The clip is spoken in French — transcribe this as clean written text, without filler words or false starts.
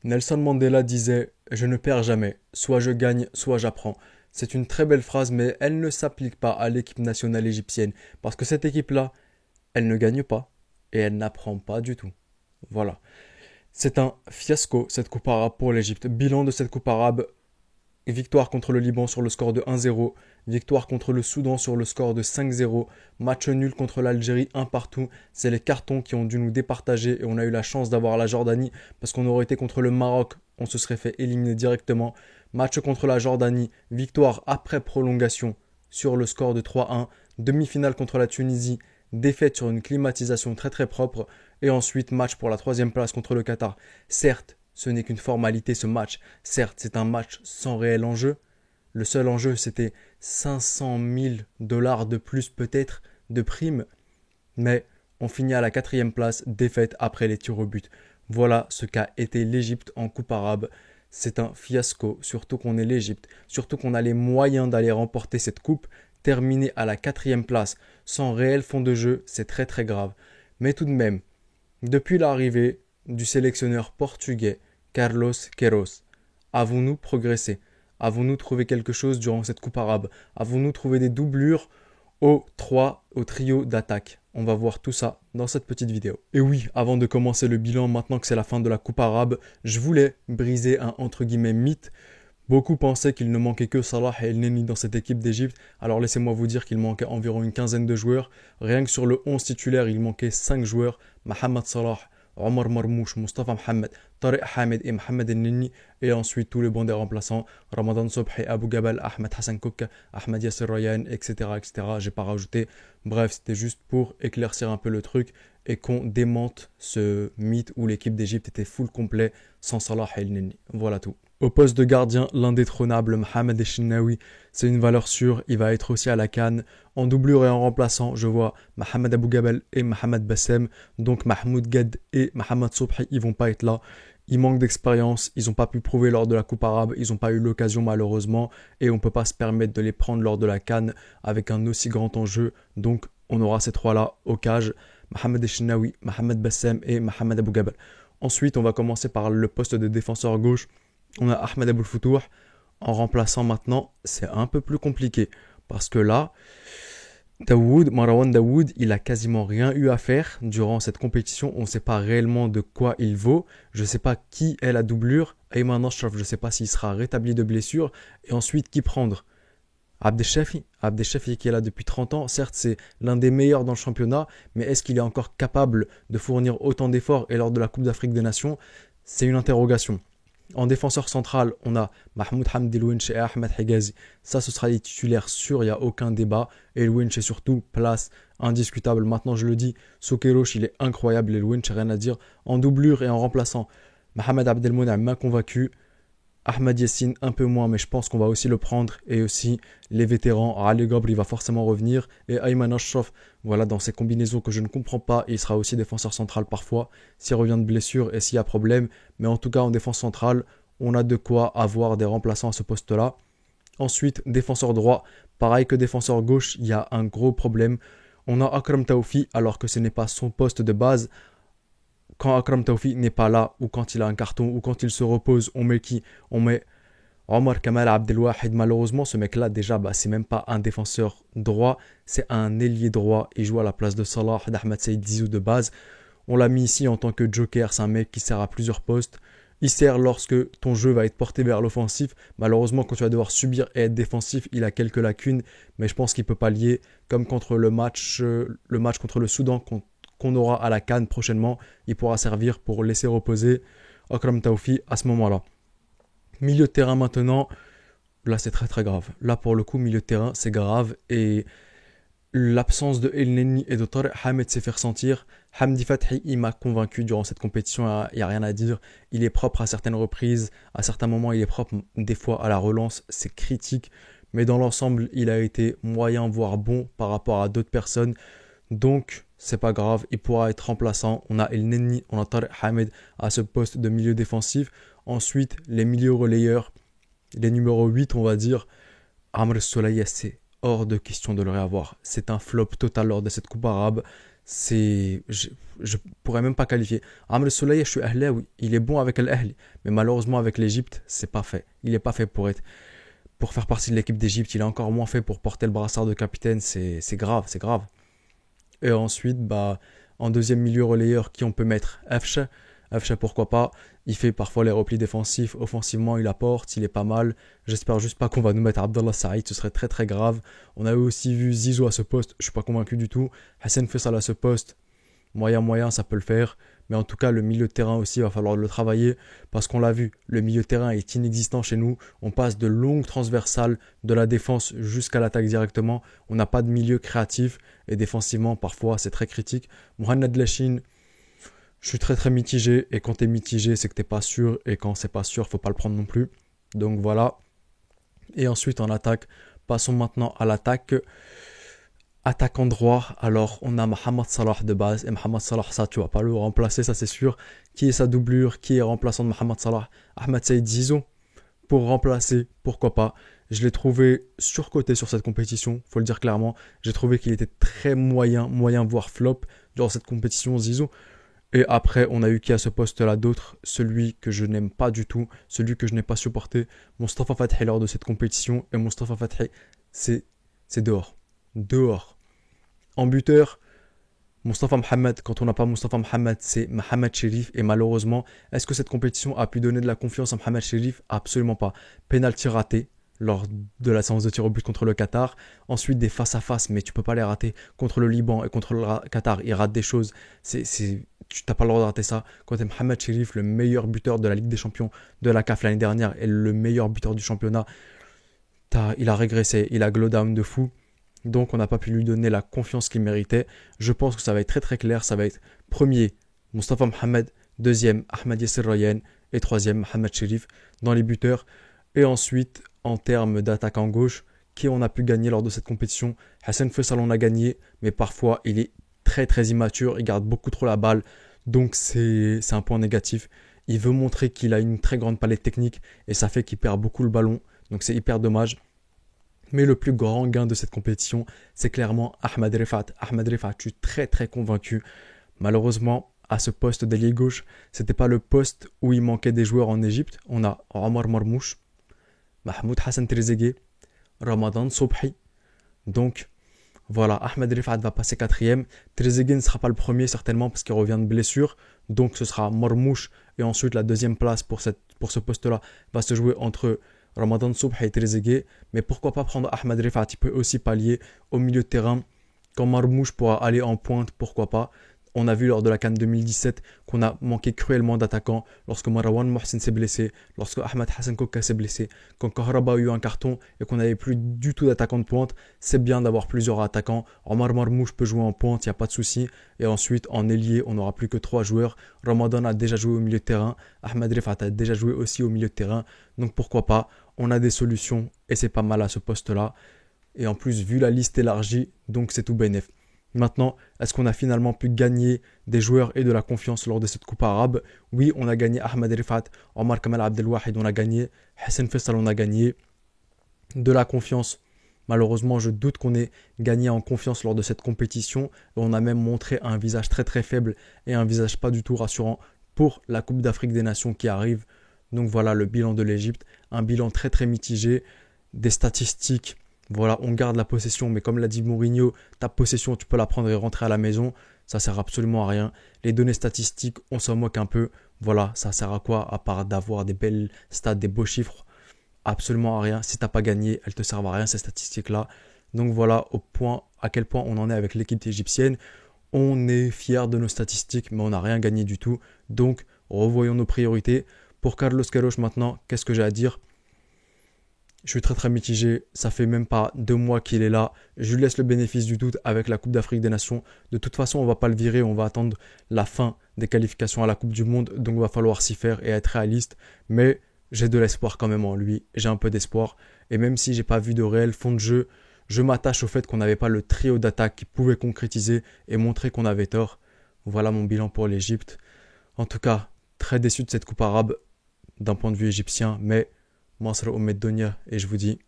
Nelson Mandela disait: Je ne perds jamais, soit je gagne, soit j'apprends. C'est une très belle phrase, mais elle ne s'applique pas à l'équipe nationale égyptienne, parce que cette équipe-là, elle ne gagne pas, et elle n'apprend pas du tout. Voilà. C'est un fiasco, cette Coupe arabe pour l'Égypte. Bilan de cette Coupe arabe: victoire contre le Liban sur le score de 1-0, victoire contre le Soudan sur le score de 5-0, match nul contre l'Algérie, un partout. C'est les cartons qui ont dû nous départager et on a eu la chance d'avoir la Jordanie parce qu'on aurait été contre le Maroc, on se serait fait éliminer directement. Match contre la Jordanie, victoire après prolongation sur le score de 3-1, demi-finale contre la Tunisie, défaite sur une climatisation très très propre et ensuite match pour la troisième place contre le Qatar. Certes, ce n'est qu'une formalité ce match. Certes, c'est un match sans réel enjeu. Le seul enjeu, c'était 500 000 dollars de plus peut-être de primes. Mais on finit à la quatrième place, défaite après les tirs au but. Voilà ce qu'a été l'Égypte en Coupe arabe. C'est un fiasco, surtout qu'on est l'Égypte, surtout qu'on a les moyens d'aller remporter cette coupe. Terminer à la quatrième place sans réel fond de jeu, c'est très très grave. Mais tout de même, depuis l'arrivée du sélectionneur portugais Carlos Queiroz, avons-nous progressé? Avons-nous trouvé quelque chose durant cette coupe arabe? Avons-nous trouvé des doublures au trio d'attaque? On va voir tout ça dans cette petite vidéo. Et oui, avant de commencer le bilan, maintenant que c'est la fin de la coupe arabe, je voulais briser un entre guillemets mythe. Beaucoup pensaient qu'il ne manquait que Salah et El Neni dans cette équipe d'Égypte. Alors laissez-moi vous dire qu'il manquait environ une quinzaine de joueurs. Rien que sur le 11 titulaire, il manquait 5 joueurs. Mohamed Salah, Omar Marmouche, Mustafa Mohamed, Tariq Hamed et Mohamed El Neni. Et ensuite tous les bancs des remplaçants. Ramadan Sobhi, Abou Gabal, Ahmed Hassan Kouka, Ahmed Yasser Ryan, etc. etc. J'ai pas rajouté. Bref, c'était juste pour éclaircir un peu le truc et qu'on démente ce mythe où l'équipe d'Égypte était full complet sans Salah et El Neni. Voilà tout. Au poste de gardien, l'indétrônable Mohamed Eshnaoui, c'est une valeur sûre, il va être aussi à la CAN. En doublure et en remplaçant, je vois Mohamed Abou Gabel et Mohamed Bassem, donc Mahmoud Gad et Mohamed Sobhi, ils vont pas être là. Ils manquent d'expérience, ils n'ont pas pu prouver lors de la Coupe arabe, ils n'ont pas eu l'occasion malheureusement, et on ne peut pas se permettre de les prendre lors de la CAN avec un aussi grand enjeu, donc on aura ces trois-là au cage, Mohamed Eshnaoui, Mohamed Bassem et Mohamed Abou Gabel. Ensuite, on va commencer par le poste de défenseur gauche. On a Ahmed Abou Foutour. En remplaçant maintenant, c'est un peu plus compliqué. Parce que là, Marwan Daoud, il a quasiment rien eu à faire durant cette compétition. On ne sait pas réellement de quoi il vaut. Je ne sais pas qui est la doublure. Ayman Ashraf, je ne sais pas s'il sera rétabli de blessure. Et ensuite, qui prendre? Abdeshafi qui est là depuis 30 ans, certes c'est l'un des meilleurs dans le championnat, mais est-ce qu'il est encore capable de fournir autant d'efforts et lors de la Coupe d'Afrique des Nations? C'est une interrogation. En défenseur central, on a Mahmoud Hamdi Louench et Ahmed Hegazi. Ça, ce sera les titulaires sûrs, il n'y a aucun débat. Et Louench est surtout place indiscutable. Maintenant, je le dis, Soukeroch, il est incroyable. Et Louench, rien à dire. En doublure et en remplaçant, Mohamed Abdelmouna m'a convaincu. Ahmed Yassine un peu moins, mais je pense qu'on va aussi le prendre. Et aussi les vétérans, Ali Gabri il va forcément revenir. Et Ayman Ashraf, voilà, dans ces combinaisons que je ne comprends pas, il sera aussi défenseur central parfois, s'il revient de blessure et s'il y a problème. Mais en tout cas, en défense centrale, on a de quoi avoir des remplaçants à ce poste-là. Ensuite, défenseur droit, pareil que défenseur gauche, il y a un gros problème. On a Akram Taoufi, alors que ce n'est pas son poste de base. Quand Akram Taoufi n'est pas là, ou quand il a un carton, ou quand il se repose, on met qui? On met Omar Kamal Abdelwahid. Malheureusement, ce mec-là, déjà, c'est même pas un défenseur droit, c'est un ailier droit. Il joue à la place de Salah, d'Ahmed Saïd Zizou de base. On l'a mis ici en tant que joker, c'est un mec qui sert à plusieurs postes. Il sert lorsque ton jeu va être porté vers l'offensif. Malheureusement, quand tu vas devoir subir et être défensif, il a quelques lacunes, mais je pense qu'il peut pallier, comme contre le match contre le Soudan, qu'on aura à la CAN prochainement, il pourra servir pour laisser reposer Akram Taoufi à ce moment-là. Milieu de terrain maintenant, là c'est très très grave. Là pour le coup, milieu de terrain c'est grave et l'absence de El Neni et de Tariq Hamed s'est fait ressentir. Hamdi Fathi, il m'a convaincu durant cette compétition, il n'y a rien à dire. Il est propre à certaines reprises, à certains moments il est propre, des fois à la relance, c'est critique. Mais dans l'ensemble, il a été moyen, voire bon par rapport à d'autres personnes. Donc, c'est pas grave, il pourra être remplaçant. On a El Neni, on a Tariq Hamed à ce poste de milieu défensif. Ensuite, les milieux relayeurs, les numéros 8, on va dire, Amr Soulaye, c'est hors de question de le réavoir. C'est un flop total lors de cette coupe arabe. Je pourrais même pas qualifier. Amr Soleil, je suis Ahlaoui, il est bon avec l'Ahli, mais malheureusement avec l'Égypte, c'est pas fait. Il est pas fait pour faire partie de l'équipe d'Égypte, il est encore moins fait pour porter le brassard de capitaine, c'est grave, c'est grave. Et ensuite, bah, en deuxième milieu relayeur, qui on peut mettre? Afsha. Afsha, pourquoi pas. Il fait parfois les replis défensifs. Offensivement, il apporte, il est pas mal. J'espère juste pas qu'on va nous mettre Abdallah Saïd, ce serait très très grave. On a aussi vu Zizou à ce poste, je suis pas convaincu du tout. Hassan Fessal à ce poste, moyen, ça peut le faire. Mais en tout cas, le milieu de terrain aussi, il va falloir le travailler. Parce qu'on l'a vu, le milieu de terrain est inexistant chez nous. On passe de longues transversales de la défense jusqu'à l'attaque directement. On n'a pas de milieu créatif. Et défensivement, parfois, c'est très critique. Mohamed Lachine, je suis très très mitigé. Et quand t'es mitigé, c'est que t'es pas sûr. Et quand c'est pas sûr, faut pas le prendre non plus. Donc voilà. Et ensuite, en attaque, passons maintenant à l'attaque. Attaquant droit, alors on a Mohamed Salah de base, et Mohamed Salah, ça tu vas pas le remplacer, ça c'est sûr. Qui est sa doublure, qui est remplaçant de Mohamed Salah? Ahmed Saïd Zizou, pour remplacer, pourquoi pas. Je l'ai trouvé surcoté sur cette compétition, faut le dire clairement. J'ai trouvé qu'il était très moyen voire flop durant cette compétition Zizou. Et après, on a eu qui à ce poste-là d'autre, celui que je n'aime pas du tout, celui que je n'ai pas supporté, Mostafa Fathi lors de cette compétition. Et Mostafa Fathi, c'est dehors. Dehors. En buteur, Mostafa Mohamed, quand on n'a pas Mostafa Mohamed, c'est Mohamed Cherif. Et malheureusement, est-ce que cette compétition a pu donner de la confiance à Mohamed Cherif? Absolument pas. Penalty raté lors de la séance de tir au but contre le Qatar. Ensuite, des face-à-face, mais tu peux pas les rater. Contre le Liban et contre le Qatar, il rate des choses. Tu n'as pas le droit de rater ça. Quand tu es Mohamed Cherif, le meilleur buteur de la Ligue des Champions de la CAF l'année dernière et le meilleur buteur du championnat, il a régressé, il a glow down de fou. Donc on n'a pas pu lui donner la confiance qu'il méritait. Je pense que ça va être très très clair. Ça va être premier, Mostafa Mohamed. Deuxième, Ahmed Yasser Ryan. Et troisième, Mohamed Cherif dans les buteurs. Et ensuite, en termes d'attaquant gauche, qui on a pu gagner lors de cette compétition? Hassan Fessal on a gagné, mais parfois il est très très immature. Il garde beaucoup trop la balle. Donc c'est un point négatif. Il veut montrer qu'il a une très grande palette technique et ça fait qu'il perd beaucoup le ballon. Donc c'est hyper dommage. Mais le plus grand gain de cette compétition, c'est clairement Ahmed Rifat. Ahmed Rifat, je suis très très convaincu. Malheureusement, à ce poste d'ailier gauche, c'était pas le poste où il manquait des joueurs en Égypte. On a Omar Marmouche, Mahmoud Hassan Trezeguet, Ramadan Sobhi. Donc voilà, Ahmed Rifat va passer quatrième. Trezeguet ne sera pas le premier certainement parce qu'il revient de blessure. Donc ce sera Marmouche. Et ensuite la deuxième place pour ce poste-là va se jouer entre Ramadan Sobhi et Trezeguet, mais pourquoi pas prendre Ahmed Rifat? Il peut aussi pallier au milieu de terrain. Quand Marmouche pourra aller en pointe, pourquoi pas? On a vu lors de la CAN 2017 qu'on a manqué cruellement d'attaquants lorsque Marwan Mohsen s'est blessé, lorsque Ahmed Hassan Koka s'est blessé, quand Kahraba a eu un carton et qu'on n'avait plus du tout d'attaquants de pointe. C'est bien d'avoir plusieurs attaquants. Omar Marmouche peut jouer en pointe, il n'y a pas de souci. Et ensuite, en ailier, on n'aura plus que 3 joueurs. Ramadan a déjà joué au milieu de terrain. Ahmed Rifat a déjà joué aussi au milieu de terrain. Donc pourquoi pas? On a des solutions et c'est pas mal à ce poste-là. Et en plus, vu la liste élargie, donc c'est tout bénef. Maintenant, est-ce qu'on a finalement pu gagner des joueurs et de la confiance lors de cette Coupe arabe? Oui, on a gagné Ahmed Rifat, Omar Kamal Abdelwahid, on a gagné, Hassan Fessal, on a gagné. De la confiance, malheureusement, je doute qu'on ait gagné en confiance lors de cette compétition. On a même montré un visage très très faible et un visage pas du tout rassurant pour la Coupe d'Afrique des Nations qui arrive. Donc voilà le bilan de l'Égypte, un bilan très très mitigé, des statistiques. Voilà, on garde la possession, mais comme l'a dit Mourinho, ta possession, tu peux la prendre et rentrer à la maison. Ça sert absolument à rien. Les données statistiques, on s'en moque un peu. Voilà, ça sert à quoi à part d'avoir des belles stats, des beaux chiffres? Absolument à rien. Si t'as pas gagné, elles te servent à rien ces statistiques-là. Donc voilà à quel point on en est avec l'équipe égyptienne. On est fier de nos statistiques, mais on n'a rien gagné du tout. Donc revoyons nos priorités. Pour Carlos Queiroz maintenant, qu'est-ce que j'ai à dire? Je suis très très mitigé, ça fait même pas 2 mois qu'il est là. Je lui laisse le bénéfice du doute avec la Coupe d'Afrique des Nations. De toute façon, on va pas le virer, on va attendre la fin des qualifications à la Coupe du Monde. Donc il va falloir s'y faire et être réaliste. Mais j'ai de l'espoir quand même en lui, j'ai un peu d'espoir. Et même si j'ai pas vu de réel fond de jeu, je m'attache au fait qu'on n'avait pas le trio d'attaque qui pouvait concrétiser et montrer qu'on avait tort. Voilà mon bilan pour l'Égypte. En tout cas, très déçu de cette Coupe arabe d'un point de vue égyptien, mais Masr Omed Donia, et je vous dis